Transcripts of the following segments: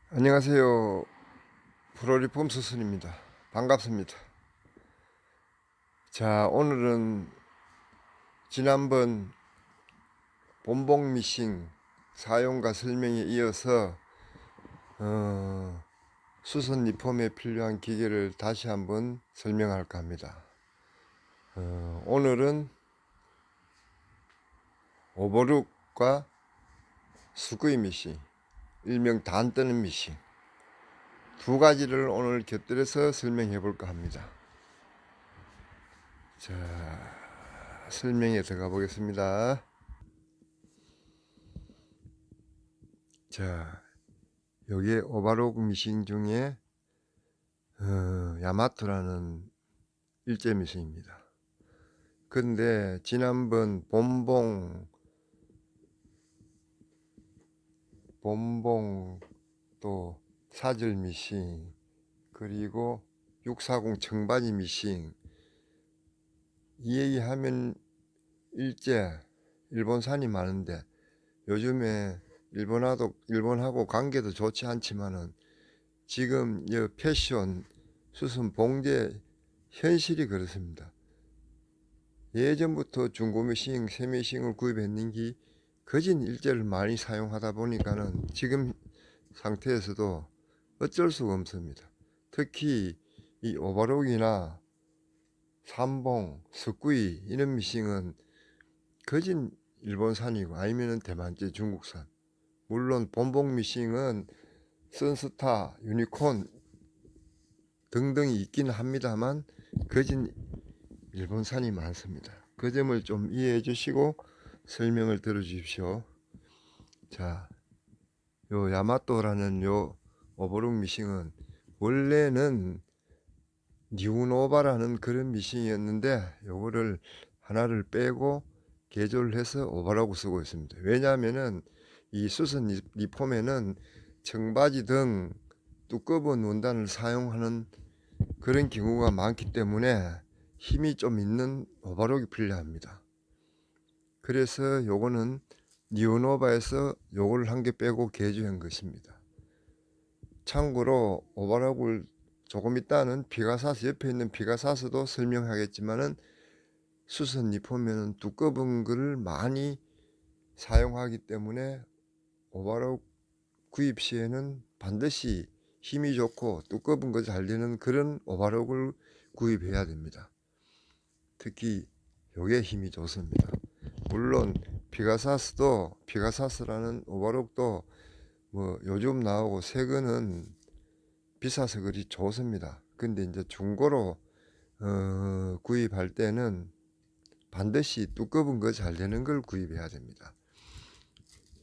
안녕하세요. 프로리폼 수순입니다. 반갑습니다. 자, 오늘은 지난번 본봉 미싱 사용과 설명에 이어서 수선 리폼에 필요한 기계를 다시 한번 설명할까 합니다. 오늘은 오버룩과 수구이 미싱, 일명 단 뜨는 미싱 두 가지를 오늘 곁들여서 설명해 볼까 합니다. 자, 설명에 들어가 보겠습니다. 자, 여기에 오바로그 미싱 중에 야마토라는 일제 미싱입니다. 근데 지난번 본봉 또 사절 미싱 그리고 640 청바지 미싱 이 얘기하면 일본산이 많은데 요즘에 일본하고 관계도 좋지 않지만은 지금 이 패션 수선 봉제 현실이 그렇습니다. 예전부터 중고 미싱, 새 미싱을 구입했는 게 거진 일제를 많이 사용하다 보니까는 지금 상태에서도 어쩔 수가 없습니다. 특히 이 오바록이나 삼봉, 석구이 이런 미싱은 거진 일본산이고 아니면은 대만제 중국산. 물론 본봉 미싱은 선스타, 유니콘 등등이 있기는 합니다만 거진 일본산이 많습니다. 그 점을 좀 이해해 주시고 설명을 들어 주십시오. 자, 요 야마토라는 요 오버룩 미싱은 원래는 니우노바라는 그런 미싱이었는데 요거를 하나를 빼고 개조를 해서 오바라고 쓰고 있습니다. 왜냐하면은 이 수선 리폼에는 청바지 등 두꺼운 원단을 사용하는 그런 경우가 많기 때문에 힘이 좀 있는 오바록이 필요합니다. 그래서 요거는 니오노바에서 요걸 한 개 빼고 개조한 것입니다. 참고로 오바록을 조금 있다는 피가사스 옆에 있는 피가사스도 설명하겠지만은 수선 리폼에는 두꺼운 것을 많이 사용하기 때문에 오바록 구입 시에는 반드시 힘이 좋고 두꺼운 거 잘 되는 그런 오바록을 구입해야 됩니다. 특히 요게 힘이 좋습니다. 물론 피가사스라는 오버록도 뭐 요즘 나오고 새 거는 비싸서 그리 좋습니다. 근데 이제 중고로 구입할 때는 반드시 두꺼운 거 잘 되는 걸 구입해야 됩니다.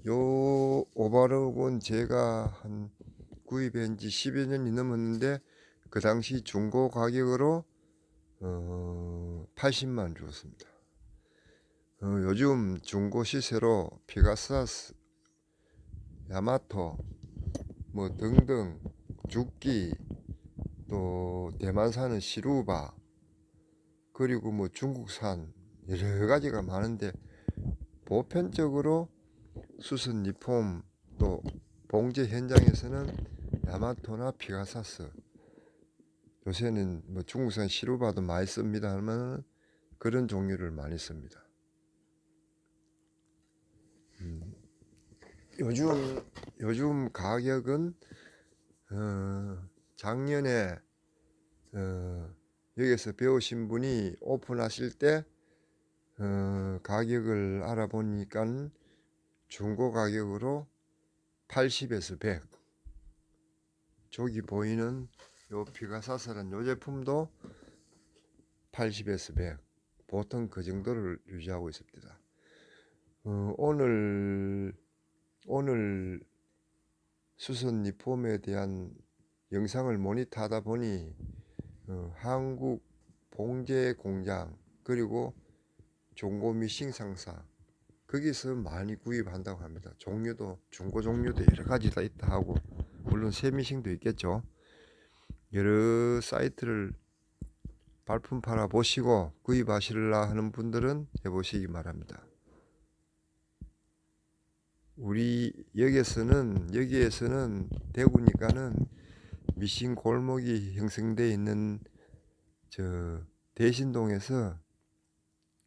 요 오버록은 제가 한 구입한 지 10여 년이 넘었는데 그 당시 중고 가격으로 80만 주었습니다. 요즘 중고 시세로 피가사스, 야마토 뭐 등등 죽기 또 대만산은 시루바 그리고 뭐 중국산 여러 가지가 많은데 보편적으로 수선 리폼 또 봉제 현장에서는 야마토나 피가사스 요새는 뭐 중국산 시루바도 많이 씁니다만 그런 종류를 많이 씁니다. 요즘 가격은 작년에 여기서 배우신 분이 오픈하실 때 가격을 알아보니까 중고 가격으로 80에서 100 저기 보이는 요 피가사스란 요 제품도 80에서 100 보통 그 정도를 유지하고 있습니다. 오늘 수선 리폼에 대한 영상을 모니터하다 보니 한국 봉제 공장 그리고 중고 미싱 상사 거기서 많이 구입한다고 합니다. 종류도 중고 종류도 여러 가지 다 있다 하고 물론 새 미싱도 있겠죠. 여러 사이트를 발품 팔아 보시고 구입하실라 하는 분들은 해보시기 바랍니다. 우리 여기에서는 대구니까는 미신 골목이 형성되어 있는 저 대신동에서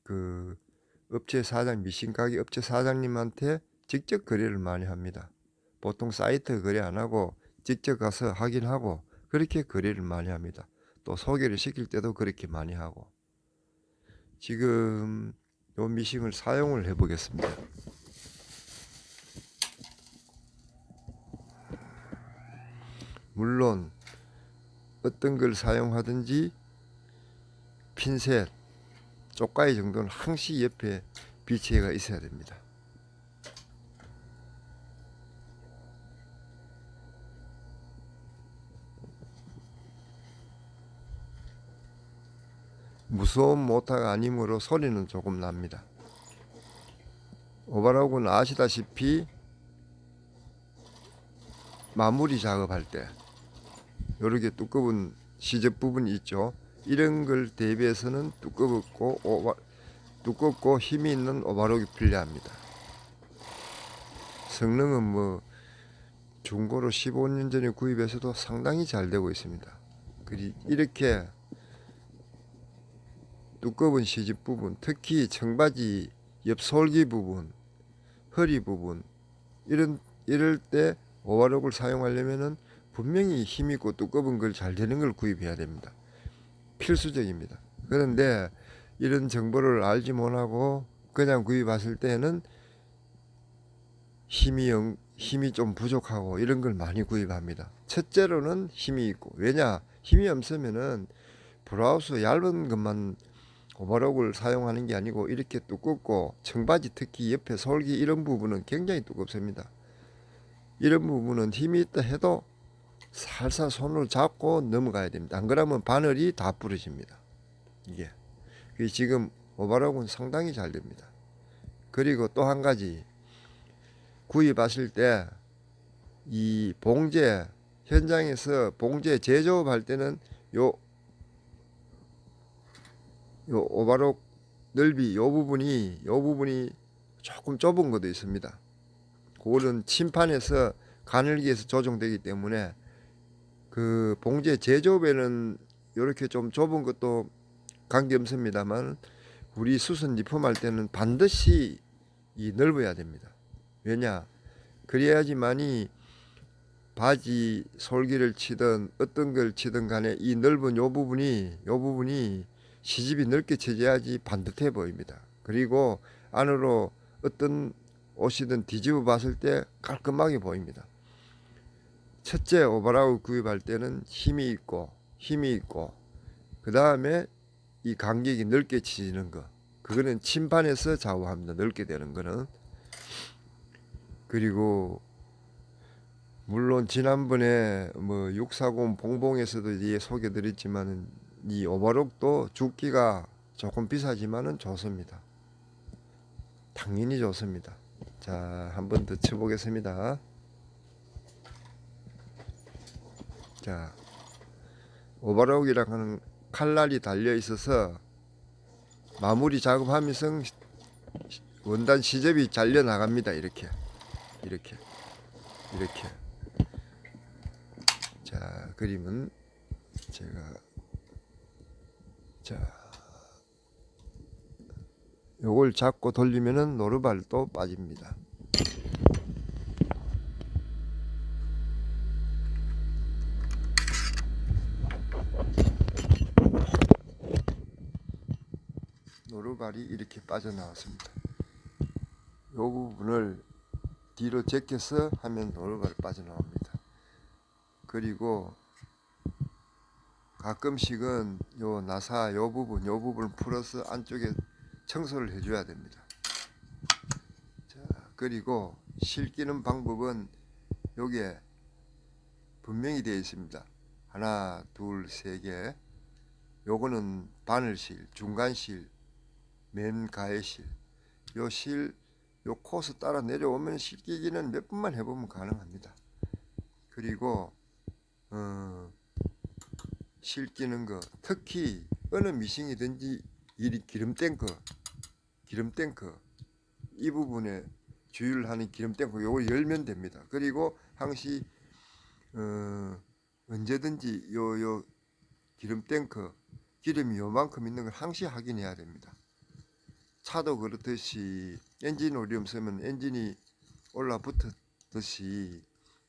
그 업체 사장, 미신 가게 업체 사장님한테 직접 거래를 많이 합니다. 보통 사이트 거래 안 하고 직접 가서 확인하고 그렇게 거래를 많이 합니다. 또 소개를 시킬 때도 그렇게 많이 하고. 지금 요 미싱을 사용을 해 보겠습니다. 물론 어떤 걸 사용하든지 핀셋, 쪽가위 정도는 항시 옆에 비치가 있어야 됩니다. 무서운 모터가 아니므로 소리는 조금 납니다. 오버로크는 아시다시피 마무리 작업할 때 이렇게 두꺼운 시접 부분이 있죠. 이런 걸 대비해서는 두껍고 힘이 있는 오버로크가 필요합니다. 성능은 뭐 중고로 15년 전에 구입해서도 상당히 잘 되고 있습니다. 이렇게 두꺼운 시접 부분, 특히 청바지 옆 솔기 부분, 허리 부분 이럴 때 오버록을 사용하려면은 분명히 힘있고 두꺼운 걸 잘 되는 걸 구입해야 됩니다. 필수적입니다. 그런데 이런 정보를 알지 못하고 그냥 구입했을 때는 힘이 좀 부족하고 이런 걸 많이 구입합니다. 첫째로는 힘이 있고, 왜냐 힘이 없으면은 브라우스 얇은 것만 오버록을 사용하는 게 아니고 이렇게 두껍고 청바지 특히 옆에 솔기 이런 부분은 굉장히 두껍습니다. 이런 부분은 힘이 있다 해도 살살 손으로 잡고 넘어가야 됩니다. 안 그러면 바늘이 다 부러집니다. 이게 지금 오버록은 상당히 잘 됩니다. 그리고 또 한 가지, 구입하실 때 이 봉제 현장에서 봉제 제조할 때는 요 오버록 넓이 요 부분이 조금 좁은 것도 있습니다. 그거는 침판에서 가늘기에서 조정되기 때문에 그 봉제 제조배는 이렇게 좀 좁은 것도 관계없습니다만 우리 수선 리폼할 때는 반드시 이 넓어야 됩니다. 왜냐 그래야지만이 바지 솔기를 치든 어떤 걸 치든 간에 이 넓은 요 부분이 시집이 넓게 쳐져야지 반듯해 보입니다. 그리고 안으로 어떤 옷이든 뒤집어 봤을 때 깔끔하게 보입니다. 첫째 오버락 구입할 때는 힘이 있고 그 다음에 이 간격이 넓게 치지는 거, 그거는 침판에서 좌우합니다. 넓게 되는 거는. 그리고 물론 지난번에 뭐 640 봉봉에서도 이제 소개 드렸지만은 이 오버록도 죽기가 조금 비싸지만은 좋습니다. 당연히 좋습니다. 자, 한 번 더 쳐보겠습니다. 자, 오버록이라고 하는 칼날이 달려 있어서 마무리 작업하면서 원단 시접이 잘려 나갑니다. 이렇게. 자, 그림은 제가 요걸 잡고 돌리면은 노루발도 빠집니다. 노루발이 이렇게 빠져나왔습니다. 요 부분을 뒤로 제껴서 하면 노루발이 빠져나옵니다. 그리고 가끔씩은 요 나사 요 부분을 풀어서 안쪽에 청소를 해줘야 됩니다. 자, 그리고 실 끼는 방법은 요게 분명히 되어 있습니다. 하나, 둘, 세 개. 요거는 바늘실, 중간실, 맨 가해실. 요 코스 따라 내려오면 실 끼기는 몇 번만 해보면 가능합니다. 그리고 실 끼는 거, 특히 어느 미싱이든지 이 기름 탱크 이 부분에 주유를 하는 기름 탱크 요걸 열면 됩니다. 그리고 항시 언제든지 요 기름 탱크 기름이 요만큼 있는 걸 항시 확인해야 됩니다. 차도 그렇듯이 엔진 오염 쓰면 엔진이 올라붙었듯이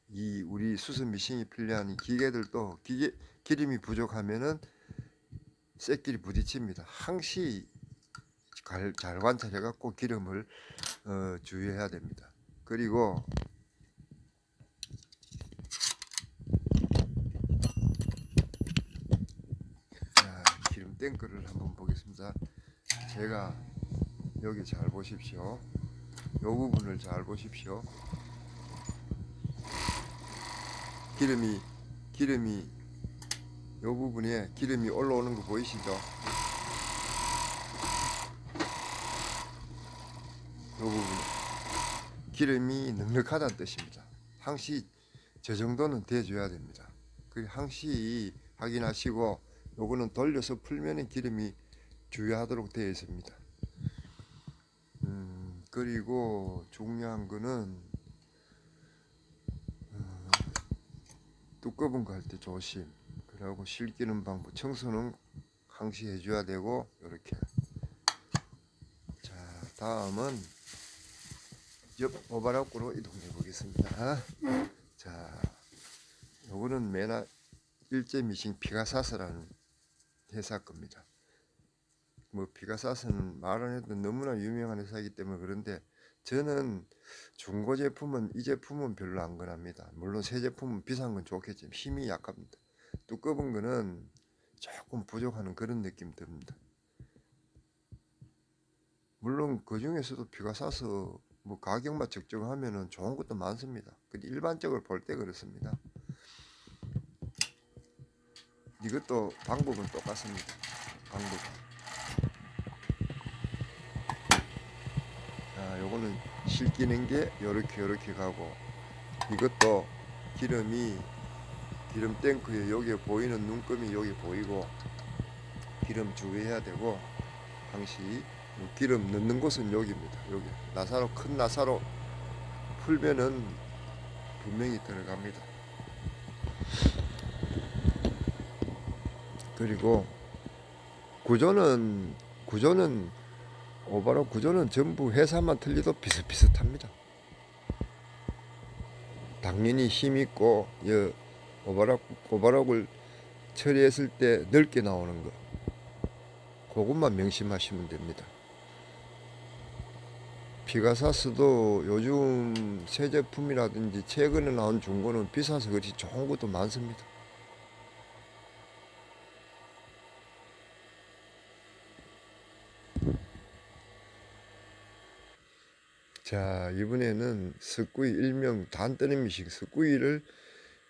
이 우리 수습 미싱이 필요한 기계들도 기름이 부족하면은 쇳길이 부딪힙니다. 항시 잘 관찰해 갖고 기름을 주의해야 됩니다. 그리고 기름 탱크를 한번 보겠습니다. 제가 여기 잘 보십시오. 요 부분을 잘 보십시오. 기름이 요 부분에 기름이 올라오는 거 보이시죠? 요 부분에 기름이 넉넉하다는 뜻입니다. 항시 저 정도는 돼줘야 됩니다. 그 항시 확인하시고 요거는 돌려서 풀면은 기름이 주유하도록 되어 있습니다. 그리고 중요한 거는 두꺼운 거 할 때 조심. 그리고 실기는 방법 청소는 항시 해줘야 되고 이렇게. 자, 다음은 옆 오바락구로 이동해 보겠습니다. 자, 요거는 메나 일제 미싱 피가사스라는 회사 겁니다. 뭐 피가사스는 말 안 해도 너무나 유명한 회사이기 때문에 그런데 저는 중고 제품은 이 제품은 별로 안 권합니다. 물론 새 제품은 비싼 건 좋겠지만 힘이 약합니다. 두꺼운 거는 조금 부족하는 그런 느낌 듭니다. 물론 그 중에서도 피가사스 뭐 가격만 적정하면은 좋은 것도 많습니다. 근데 일반적으로 볼 때 그렇습니다. 이것도 방법은 똑같습니다. 방법. 자, 요거는 실기는 게 요렇게 가고 이것도 기름 탱크에 여기에 보이는 눈금이 여기 보이고 기름 주의해야 되고 항시 기름 넣는 곳은 여기입니다. 여기 나사로 큰 나사로 풀면은 분명히 들어갑니다. 그리고 구조는 오바락 구조는 전부 회사만 틀리도 비슷비슷합니다. 당연히 힘있고 오바락을 처리했을 때 넓게 나오는 거 그것만 명심하시면 됩니다. 피가사스도 요즘 새 제품이라든지 최근에 나온 중고는 비싸서 그렇지 좋은 것도 많습니다. 자, 이번에는 스쿠이 일명 단뜨는 미식 스쿠이를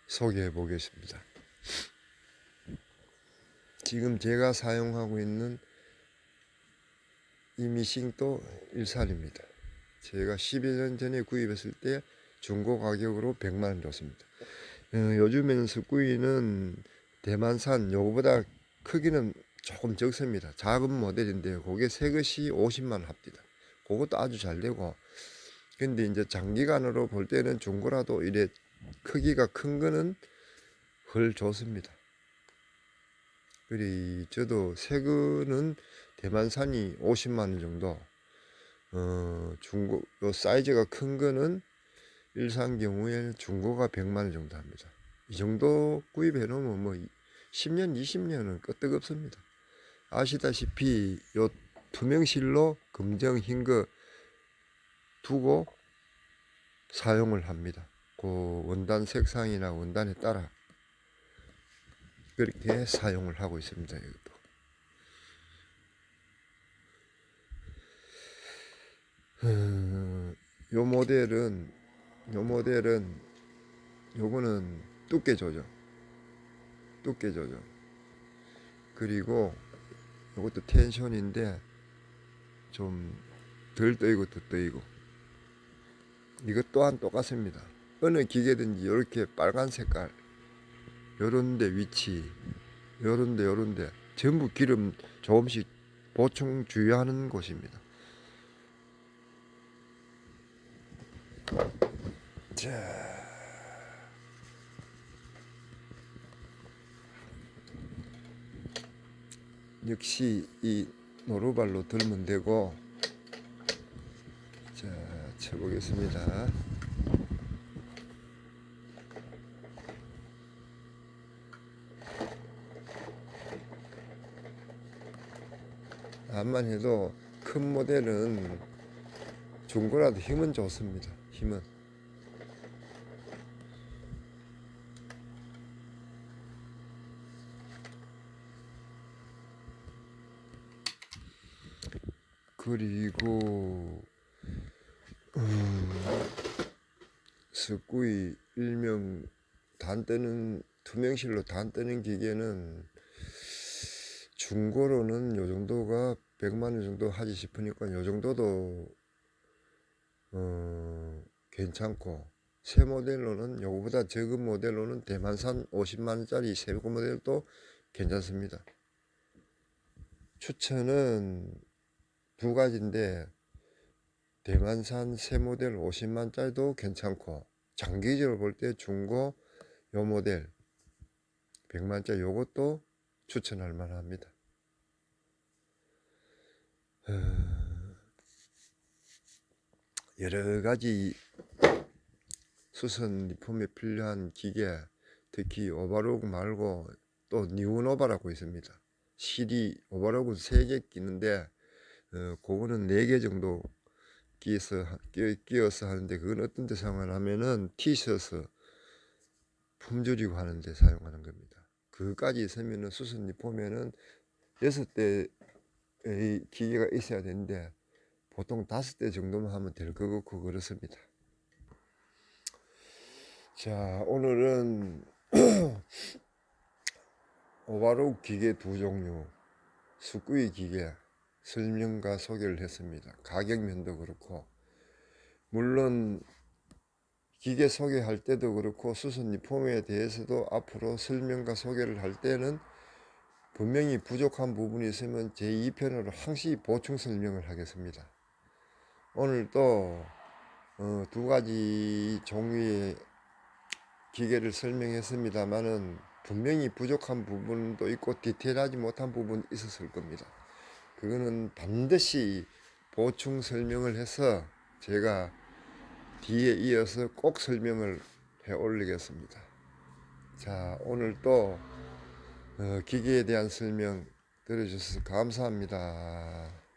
소개해 보겠습니다. 지금 제가 사용하고 있는 이 미싱도 일살입니다. 제가 10여 년 전에 구입했을 때 중고 가격으로 100만원 줬습니다. 요즘에는 스쿠이는 대만산 요거보다 크기는 조금 적습니다. 작은 모델인데 그게 새 것이 50만원 합니다. 그것도 아주 잘 되고 근데 이제 장기간으로 볼 때는 중고라도 이래 크기가 큰 거는 헐 좋습니다. 그리 저도 새 거는 대만산이 50만원 정도 중고 요 사이즈가 큰 거는 일산 경우에 중고가 100만원 정도 합니다. 이 정도 구입해 놓으면 뭐 10년 20년은 끄떡없습니다. 아시다시피 요 투명실로 검정 흰 거 두고 사용을 합니다. 그 원단 색상이나 원단에 따라 그렇게 사용을 하고 있습니다. 이것도. 요 모델은 요거는 두께 조정 그리고 요것도 텐션인데 좀 덜 떠이고 더 떠이고 이것 또한 똑같습니다. 어느 기계든지 이렇게 빨간 색깔 요런데 위치 요런데 전부 기름 조금씩 보충 주의하는 곳입니다. 자, 역시 이 노루발로 들면 되고, 자, 쳐보겠습니다. 암만 해도 큰 모델은 중고라도 힘은 좋습니다. 힘은. 그리고 석구이 일명 단 뜨는 투명실로 단 뜨는 기계는 중고로는 요 정도가 100만원 정도 하지 싶으니까 요 정도도 괜찮고, 새 모델로는 요거보다 적은 모델로는 대만산 50만원짜리 새 모델도 괜찮습니다. 추천은 두 가지인데, 대만산 새 모델 50만짜리도 괜찮고, 장기적으로 볼 때 중고 요 모델 100만짜리 요것도 추천할 만합니다. 여러 가지 수선 리폼에 필요한 기계, 특히 오버로그 말고 또 니온 오버라고 있습니다. 실이 오버로그는 3개 끼는데 그거는 4개 정도 끼어서 하는데, 그건 어떤 데 사용하냐면은 티셔츠 품절이고 하는데 사용하는 겁니다. 그까지 있으면은 수선 리폼에는 6대의 기계가 있어야 되는데 보통 5대 정도만 하면 될 것 같고 그렇습니다. 자, 오늘은 오바로그 기계 두 종류, 숯구이 기계 설명과 소개를 했습니다. 가격면도 그렇고, 물론 기계 소개할 때도 그렇고 수선 리폼에 대해서도 앞으로 설명과 소개를 할 때는 분명히 부족한 부분이 있으면 제2편으로 항시 보충 설명을 하겠습니다. 오늘 또 두 가지 종류의 기계를 설명했습니다만은 분명히 부족한 부분도 있고 디테일하지 못한 부분이 있었을 겁니다. 그거는 반드시 보충 설명을 해서 제가 뒤에 이어서 꼭 설명을 해 올리겠습니다. 자, 오늘 또 기계에 대한 설명 들어주셔서 감사합니다.